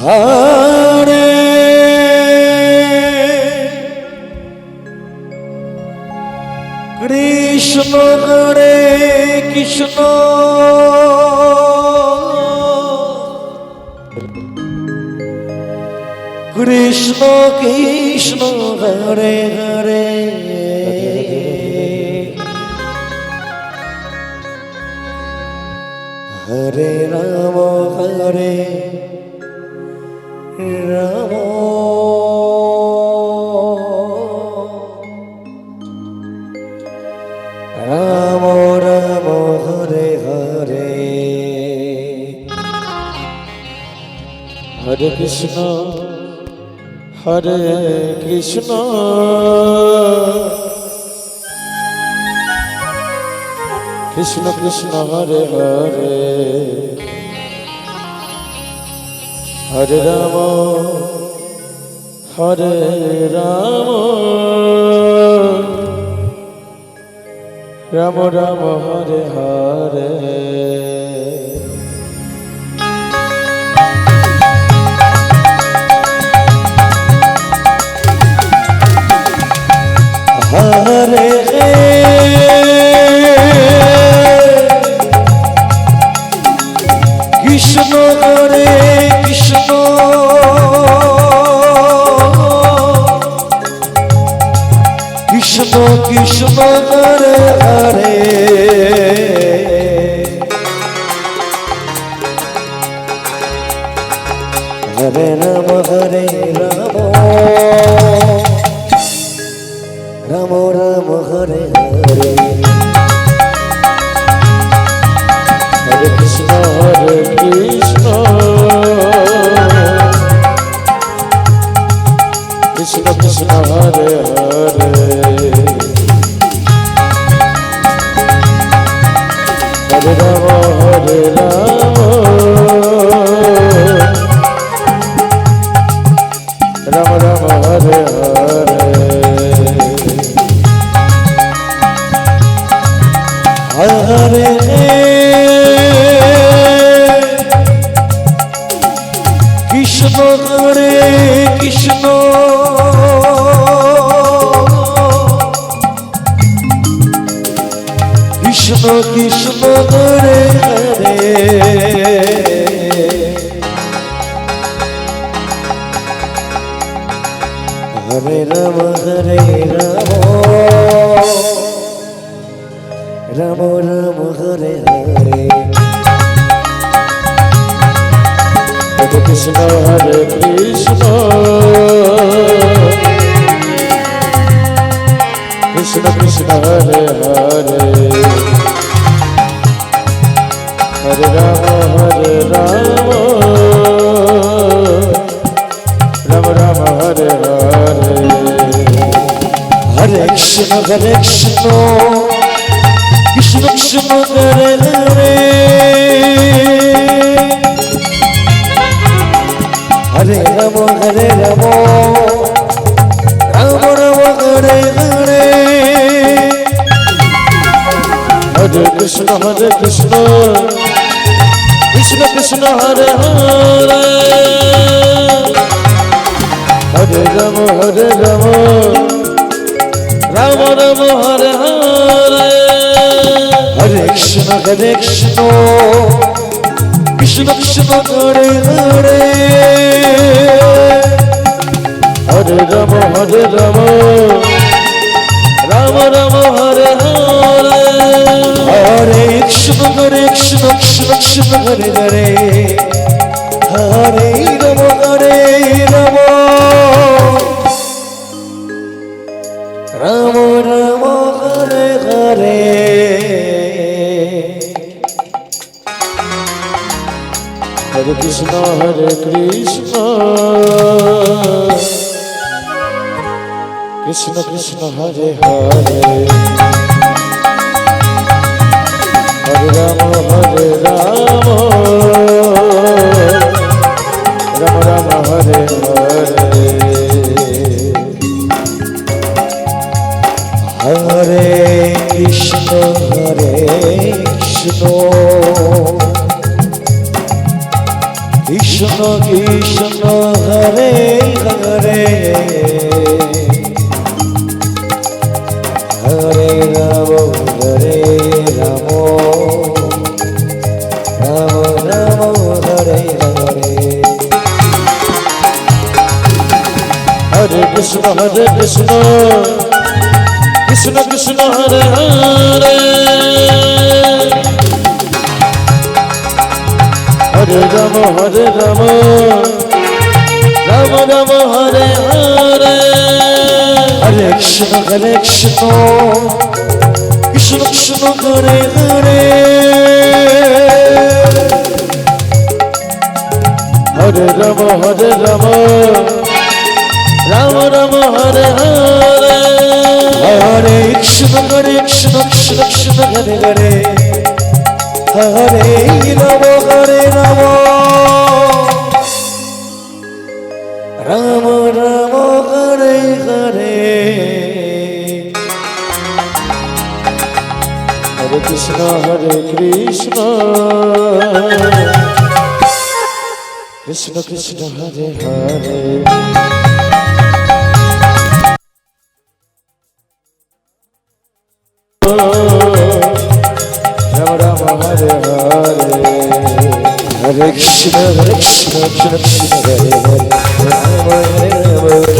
Hare Krishna Hare Krishna Krishna Krishna Hare Hare Hare Ram Hare Ram Ram Ram Hare Hare Hare Krishna Hare Krishna Krishna Krishna Hare Hare Hare Ram Hare Ram Ram Ram Hare Hare Hare Krishna Hare Krishna Krishna Krishna Hare Hare Hare Ram Hare Ram Ram Ram Hare Hare Hare Krishna Krishna Krishna Hare Hare Hare Ram Ram Ram Hare Hare Hare Krishna Hare Krishna Krishna Krishna Hare Hare Hare Ram Hare Ram Ram Ram Hare Hare Hare Krishna Hare Krishna Krishna Krishna Hare Hare Hare Ram Ram Ram Hare Hare Hare Krishna Krishna Krishna Hare Hare Hare Ram Ram Ram Hare Hare Hare Krishna Krishna Krishna Hare Hare Hare Ram Ram Ram Hare Hare Hare Krishna Krishna Hare Hare Hare Ram Ram Ram Hare Hare Hare Krishna Hare Hare Hare Ram Ram Ram Hare Hare Hare Krishna Krishna Krishna Hare Hare Hare Ram Ram Ram Hare Hare Hare Krishna Krishna Krishna Hare Hare Hare Ram Ram Ram Hare Hare Hare Krishna Krishna Krishna Hare Hare Hare Ram Ram Ram Hare Hare Hare Krishna Krishna Krishna Hare Hare Hare Ram Ram Ram Hare Hare Hare Krishna Krishna Krishna Hare Hare Hare Ram Ram Ram Hare Hare Hare Krishna Krishna Krishna Hare Hare Ram Ram Hare Hare Hare Krishna Krishna Krishna Hare Hare Ram Ram